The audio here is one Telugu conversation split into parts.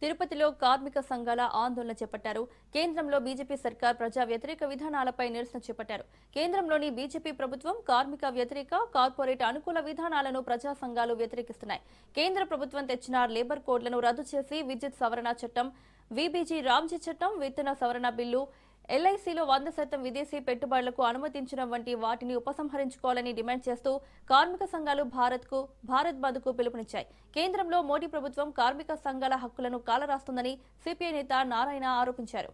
తిరుపతిలో కార్మిక సంఘాల ఆందోళన చేపట్టారు. కేంద్రంలో బీజేపీ సర్కార్ ప్రజా వ్యతిరేక విధానాలపై నిరసన చేపట్టారు. కేంద్రంలోని బీజేపీ ప్రభుత్వం కార్మిక వ్యతిరేక, కార్పొరేట్ అనుకూల విధానాలను ప్రజా సంఘాలు వ్యతిరేకిస్తున్నాయి. కేంద్ర ప్రభుత్వం తెచ్చిన లేబర్ కోడ్లను రద్దు చేసి విద్యుత్ సవరణ చట్టం, వీబీజీ రామ్జీ చట్టం, విత్తన సవరణ బిల్లు, ఎల్ఐసిలో 100% విదేశీ పెట్టుబడులకు అనుమతించడం వంటి వాటిని ఉపసంహరించుకోవాలని డిమాండ్ చేస్తూ కార్మిక సంఘాలు భారత్ బంద్కు పిలుపునిచ్చాయి. కేంద్రంలో మోడీ ప్రభుత్వం కార్మిక సంఘాల హక్కులను కాలరాస్తుందని సిపిఐ నేత నారాయణ ఆరోపించారు.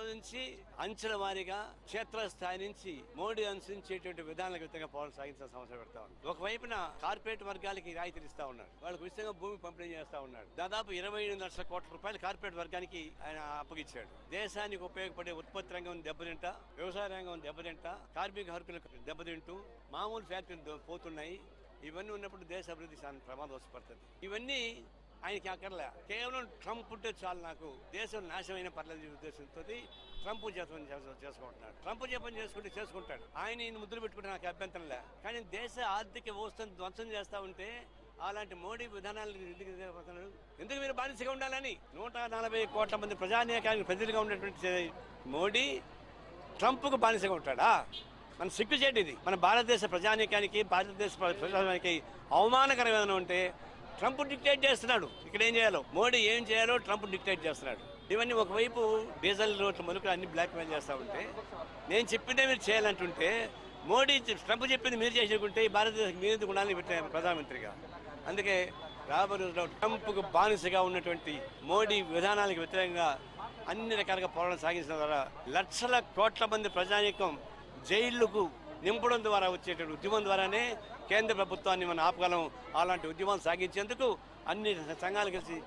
నుంచి అంచెల వారీగా క్షేత్రస్థాయి నుంచి మోడీ అనుసరించేటువంటి విధానాలకు విధంగా పోరాటం సాగించిన సమస్య పెడతా ఉన్నాడు. ఒకవైపున కార్పొరేట్ వర్గాలకి రాయితీలు ఇస్తా ఉన్నాడు, వాళ్ళకు ఉచితంగా భూమి పంపిణీ చేస్తా ఉన్నాడు. దాదాపు 28 లక్షల కోట్ల రూపాయలు కార్పొరేట్ వర్గానికి ఆయన అప్పగించాడు. దేశానికి ఉపయోగపడే ఉత్పత్తి రంగం దెబ్బతింటా, వ్యవసాయ రంగం దెబ్బతింటా, కార్మిక హక్కులకు దెబ్బతింటూ మామూలు ఫ్యాక్టరీలు పోతున్నాయి. ఇవన్నీ ఉన్నప్పుడు దేశ అభివృద్ధి చాలా ప్రమాదం వస్తుపడుతుంది. ఇవన్నీ ఆయనకి అక్కర్లే, కేవలం ట్రంప్ ఉంటే చాలు, నాకు దేశం నాశనమైన పర్లేదు ఉద్దేశంతో ట్రంప్ జపం చేసుకుంటున్నాడు. ట్రంప్ జపం చేసుకుంటాడు. ఆయన ఈయన ముద్దులు పెట్టుకుంటే నాకు అభ్యంతరం లే. కానీ దేశ ఆర్థిక వ్యవస్థను ధ్వంసం చేస్తా ఉంటే అలాంటి మోడీ విధానాలు ఎందుకు మీరు బానిసగా ఉండాలని 140 కోట్ల మంది ప్రజానీకానికి ప్రజలుగా ఉన్నటువంటి మోడీ ట్రంప్కు బానిసగా ఉంటాడా? మన సిగ్గుచేటు ఇది. మన భారతదేశ ప్రజానీకానికి, భారతదేశ ప్రజానికి అవమానకరమైన ఉంటే ట్రంప్ డిక్టేట్ చేస్తున్నాడు. ఇక్కడ ఏం చేయాలో, మోడీ ఏం చేయాలో ట్రంప్ డిక్టేట్ చేస్తున్నాడు. ఇవన్నీ ఒకవైపు డీజిల్ రోడ్ల మనుకులు అన్ని బ్లాక్ మెయిల్ చేస్తూ ఉంటే, నేను చెప్పిందే మీరు చేయాలంటుంటే, మోడీ ట్రంప్ చెప్పింది మీరు చేసుకుంటే ఈ భారతదేశం మీరు ఉండాలని పెట్టారు ప్రధానమంత్రిగా. అందుకే రాబోయే రోజుల్లో ట్రంప్కు బానిసగా ఉన్నటువంటి మోడీ విధానాలకు వ్యతిరేకంగా అన్ని రకాలుగా పోరాటం సాగించడం ద్వారా లక్షల కోట్ల మంది ప్రజానీకం జైళ్లకు నింపడం ద్వారా వచ్చేటువంటి ఉద్యమం ద్వారానే కేంద్ర ప్రభుత్వాన్ని మనం ఆపగలం. అలాంటి ఉద్యమం సాగించేందుకు అన్ని సంఘాలు కలిసి